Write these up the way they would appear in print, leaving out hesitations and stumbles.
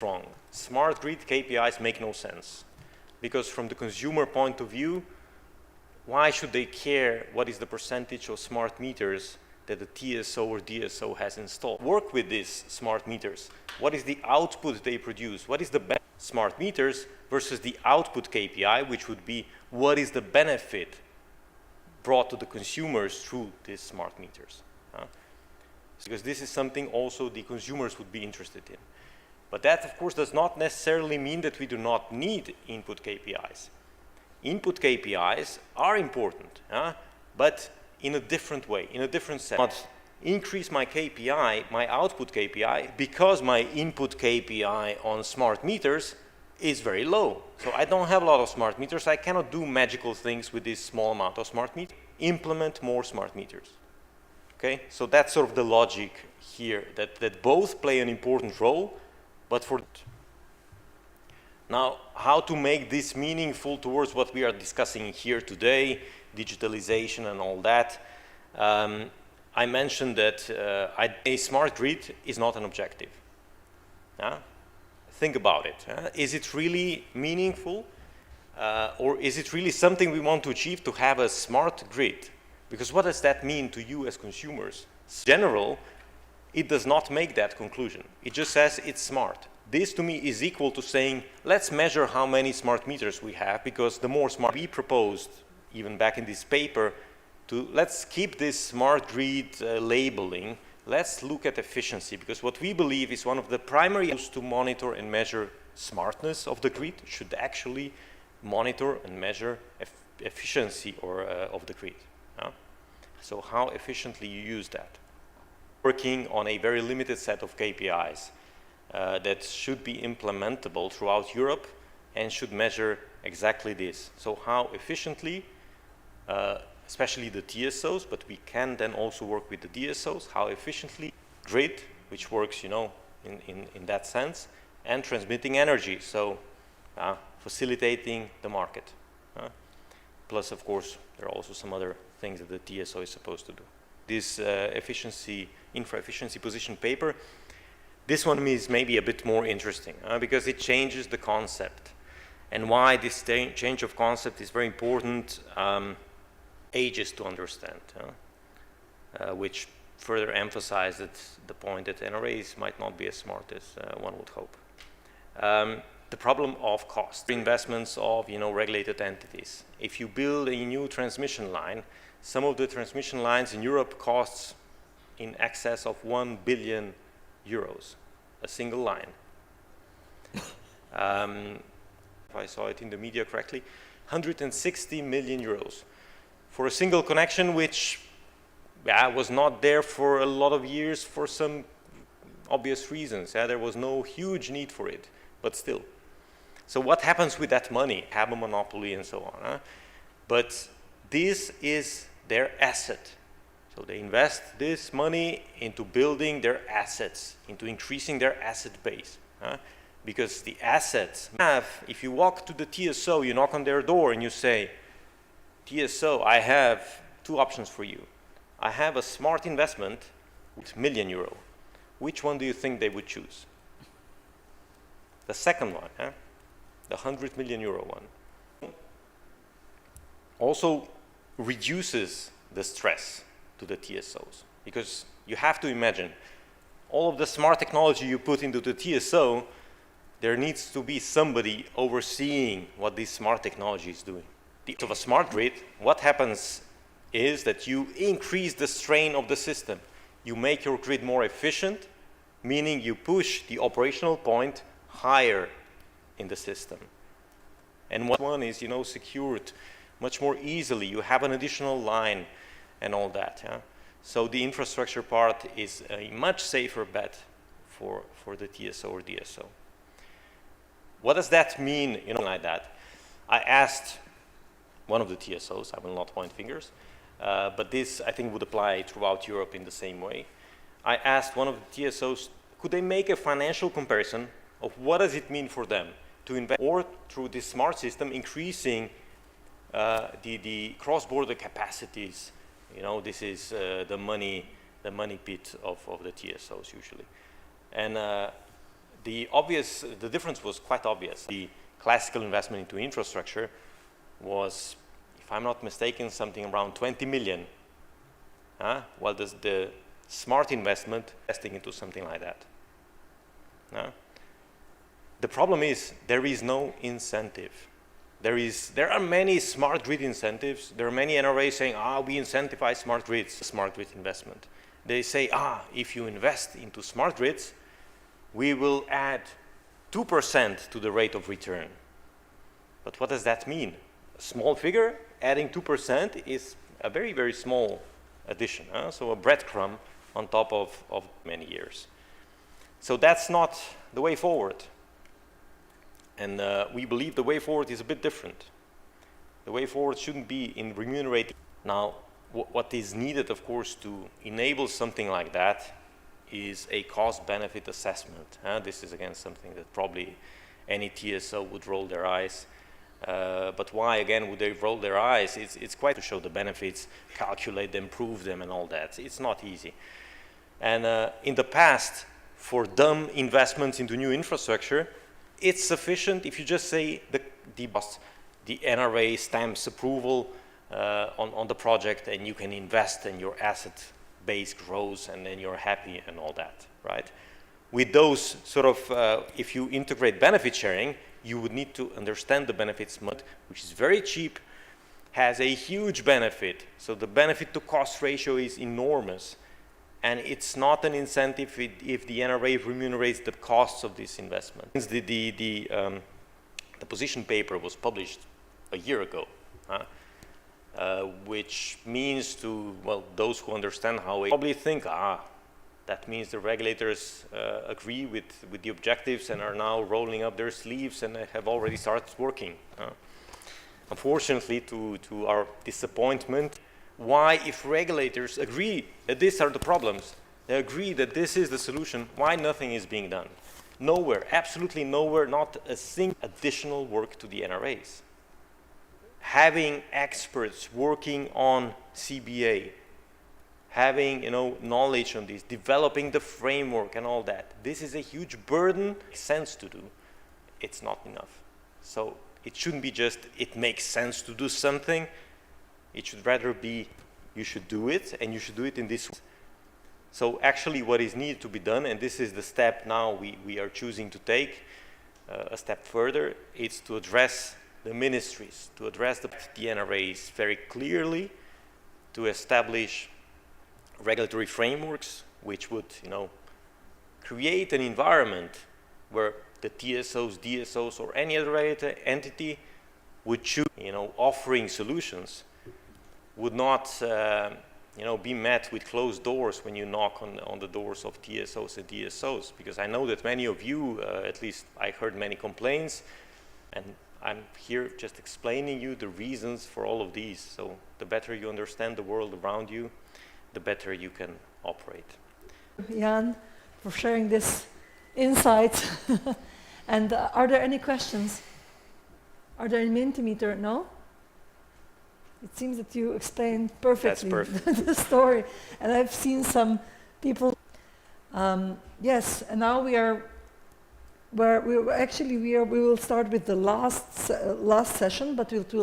wrong. Smart grid KPIs make no sense, because from the consumer point of view, why should they care what is the percentage of smart meters that the TSO or DSO has installed? Work with these smart meters. What is the output they produce? What is the smart meters versus the output KPI, which would be what is the benefit brought to the consumers through these smart meters? Because this is something also the consumers would be interested in. But that, of course, does not necessarily mean that we do not need input KPIs. Input KPIs are important, but in a different way, in a different sense. Not increase my KPI, my output KPI, because my input KPI on smart meters is very low. So I don't have a lot of smart meters. I cannot do magical things with this small amount of smart meters. Implement more smart meters. Okay, so that's sort of the logic here, that both play an important role, but for now, how to make this meaningful towards what we are discussing here today, digitalization and all that. I mentioned that a smart grid is not an objective. Think about it. Is it really meaningful, or is it really something we want to achieve, to have a smart grid? Because what does that mean to you as consumers? In general, it does not make that conclusion. It just says it's smart. This to me is equal to saying, let's measure how many smart meters we have, because the more smart we proposed, even back in this paper, let's keep this smart grid labeling. Let's look at efficiency, because what we believe is one of the primary ways to monitor and measure smartness of the grid should actually monitor and measure efficiency of the grid. So how efficiently you use that. Working on a very limited set of KPIs that should be implementable throughout Europe and should measure exactly this. So how efficiently, especially the TSOs, but we can then also work with the DSOs, how efficiently grid, which works, you know, in that sense, and transmitting energy, so facilitating the market. Plus, of course, there are also some other things that the TSO is supposed to do. This infra efficiency position paper, this one is maybe a bit more interesting because it changes the concept. And why this change of concept is very important, ages to understand, which further emphasizes the point that NRAs might not be as smart as one would hope. The problem of cost, investments of regulated entities. If you build a new transmission line, some of the transmission lines in Europe costs in excess of 1 billion euros, a single line. If I saw it in the media correctly, 160 million euros for a single connection, which was not there for a lot of years for some obvious reasons. There was no huge need for it, but still. So what happens with that money? Have a monopoly and so on. But this is their asset. So they invest this money into building their assets, into increasing their asset base. Because the assets if you walk to the TSO, you knock on their door and you say, TSO, I have two options for you. I have a smart investment with €1 million. Which one do you think they would choose? The second one, the €100 million one. Also reduces the stress to the TSOs, because you have to imagine all of the smart technology you put into the TSO, there needs to be somebody overseeing what this smart technology is doing. Of a smart grid, what happens is that you increase the strain of the system. You make your grid more efficient, meaning you push the operational point higher in the system. And one is, secured much more easily. You have an additional line and all that. So the infrastructure part is a much safer bet for the TSO or DSO. What does that mean, like that? I asked one of the TSOs, I will not point fingers, but this I think would apply throughout Europe in the same way. I asked one of the TSOs, could they make a financial comparison of what does it mean for them to invest, or through this smart system, increasing the cross-border capacities. This is the money pit of the TSOs usually. And the difference was quite obvious. The classical investment into infrastructure was, if I'm not mistaken, something around 20 million. While the smart investment investing into something like that. The problem is there is no incentive. There are many smart grid incentives. There are many NRAs saying, we incentivize smart grids, smart grid investment. They say, if you invest into smart grids, we will add 2% to the rate of return. But what does that mean? A small figure, adding 2% is a very, very small addition. So a breadcrumb on top of many years. So that's not the way forward. And we believe the way forward is a bit different. The way forward shouldn't be in remunerating. Now, what is needed, of course, to enable something like that is a cost-benefit assessment. This is, again, something that probably any TSO would roll their eyes. But why, again, would they roll their eyes? It's quite to show the benefits, calculate them, prove them, and all that. It's not easy. And in the past, for dumb investments into new infrastructure, it's sufficient if you just say the NRA stamps approval on the project, and you can invest and your asset base grows and then you're happy and all that, right? With those sort of, if you integrate benefit sharing, you would need to understand the benefits, which is very cheap, has a huge benefit. So the benefit to cost ratio is enormous. And it's not an incentive if the NRA remunerates the costs of this investment. Since the position paper was published a year ago, which means to, well, those who understand how we probably think, that means the regulators agree with the objectives and are now rolling up their sleeves and have already started working. Unfortunately, to our disappointment, why, if regulators agree that these are the problems, they agree that this is the solution, why nothing is being done? Nowhere, absolutely nowhere, not a single additional work to the NRAs. Having experts working on CBA, having knowledge on this, developing the framework and all that, this is a huge burden. It makes sense to do. It's not enough. So it shouldn't be just, it makes sense to do something. It should rather be, you should do it, and you should do it in this way. So actually what is needed to be done, and this is the step now we are choosing to take, a step further, is to address the ministries, to address the NRAs very clearly, to establish regulatory frameworks which would create an environment where the TSOs, DSOs, or any other entity would choose, offering solutions, would not be met with closed doors when you knock on the doors of TSOs and DSOs, because I know that many of you, at least I heard many complaints, and I'm here just explaining you the reasons for all of these. So the better you understand the world around you, the better you can operate. Jan, for sharing this insight. And are there any questions? Are there any Mentimeter? No? It seems that you explained perfectly the story, and I've seen some people. Yes, and now we will start with the last session, but it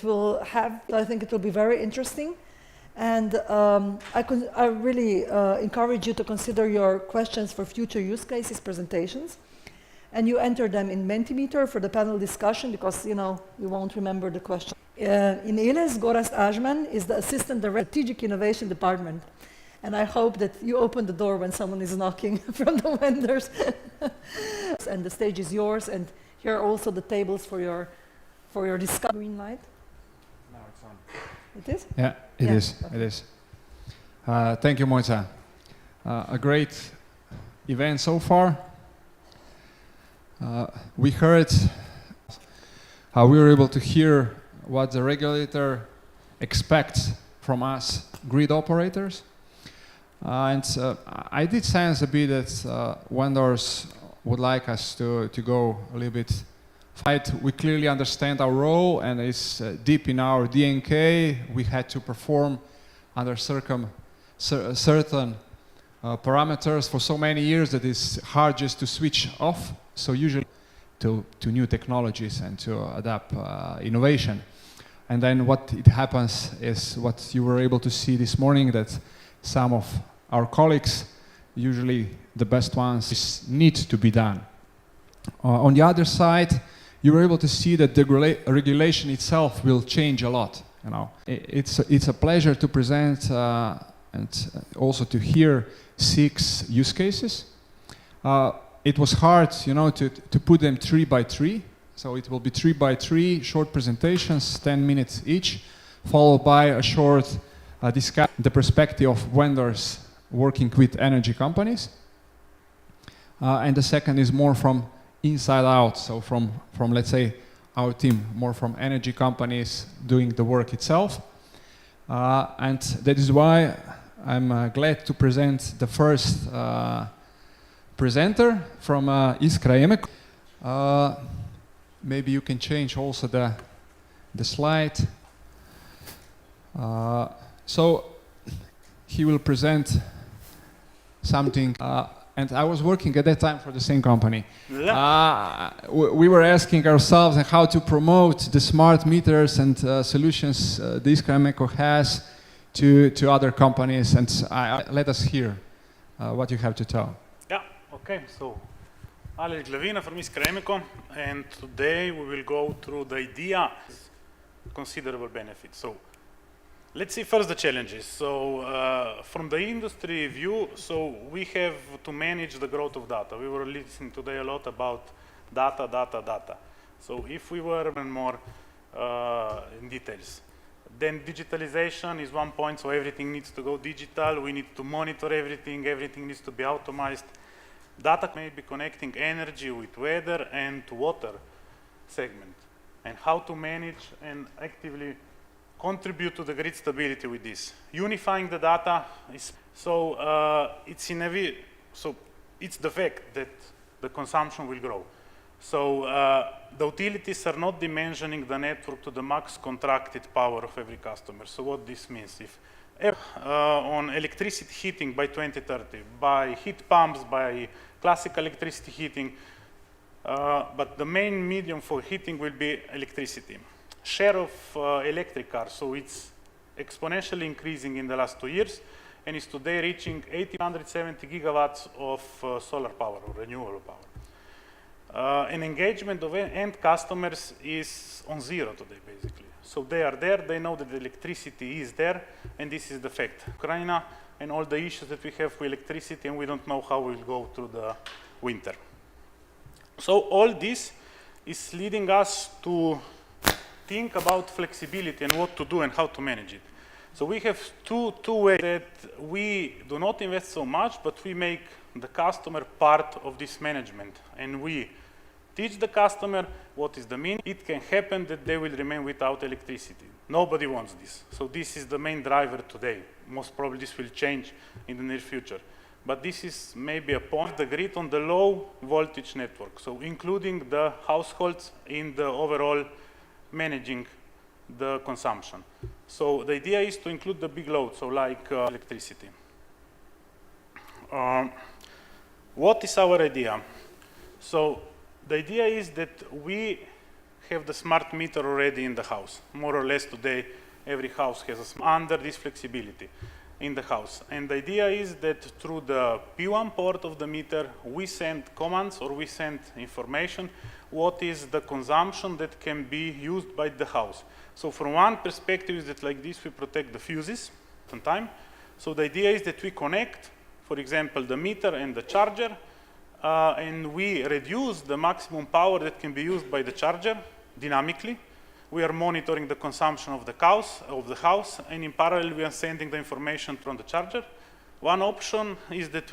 will have. I think it will be very interesting, and I really encourage you to consider your questions for future use cases presentations, and you enter them in Mentimeter for the panel discussion, because you won't remember the question. In ILES, Gorazd Ajman is the Assistant Director, Strategic Innovation Department. And I hope that you open the door when someone is knocking from the vendors. And the stage is yours, and here are also the tables for your discussion. Green light? Now it's on. It is? Yeah, it is. Okay. It is. Thank you, Monica. A great event so far. We heard how we were able to hear what the regulator expects from us grid operators. And I did sense a bit that vendors would like us to go a little bit fight. We clearly understand our role, and it's deep in our DNK. We had to perform under certain parameters for so many years that it's hard just to switch off. So usually to new technologies and to adapt innovation. And then what it happens is what you were able to see this morning, that some of our colleagues, usually the best ones, need to be done. On the other side, you were able to see that the regulation itself will change a lot. You know, it's a pleasure to present and also to hear 6 use cases. It was hard, you know, to put them 3 by 3. So it will be 3 by 3 short presentations, 10 minutes each, followed by a short discussion, the perspective of vendors working with energy companies. And the second is more from inside out, so from let's say our team, more from energy companies doing the work itself. And that is why I'm glad to present the first presenter from Iskra. Maybe you can change also the slide. So he will present something. And I was working at that time for the same company. We were asking ourselves how to promote the smart meters and solutions the Iskra has to other companies. And let us hear what you have to tell. Yeah, okay. So, Alex Glavina from Iskra, and today we will go through the idea, considerable benefits. So, let's see first the challenges. So, from the industry view, so we have to manage the growth of data. We were listening today a lot about data. So, if we were more in details, then digitalization is one point, so everything needs to go digital. We need to monitor everything needs to be automated. Data may be connecting energy with weather and water segment, and how to manage and actively contribute to the grid stability with this. Unifying the data is, so it's the fact that the consumption will grow. So the utilities are not dimensioning the network to the max contracted power of every customer. So what this means, if on electricity heating by 2030, by heat pumps, by classical electricity heating, but the main medium for heating will be electricity. Share of electric cars, so it's exponentially increasing in the last 2 years, and is today reaching 870 gigawatts of solar power or renewable power. And engagement of end customers is on zero today, basically. So they are there, they know that the electricity is there, and this is the fact. Ukraine and all the issues that we have with electricity, and we don't know how we'll go through the winter. So all this is leading us to think about flexibility and what to do and how to manage it. So we have two ways that we do not invest so much, but we make the customer part of this management, and we teach the customer what is the mean. It can happen that they will remain without electricity. Nobody wants this. So this is the main driver today. Most probably this will change in the near future. But this is maybe a point, the grid on the low voltage network. So including the households in the overall managing the consumption. So the idea is to include the big load, so like electricity. What is our idea? So the idea is that we have the smart meter already in the house. More or less today, every house has under this flexibility in the house. And the idea is that through the P1 port of the meter, we send commands or we send information, what is the consumption that can be used by the house. So from one perspective is that like this we protect the fuses on time. So the idea is that we connect, for example, the meter and the charger, and we reduce the maximum power that can be used by the charger dynamically. We are monitoring the consumption of the house, and in parallel we are sending the information from the charger. One option is that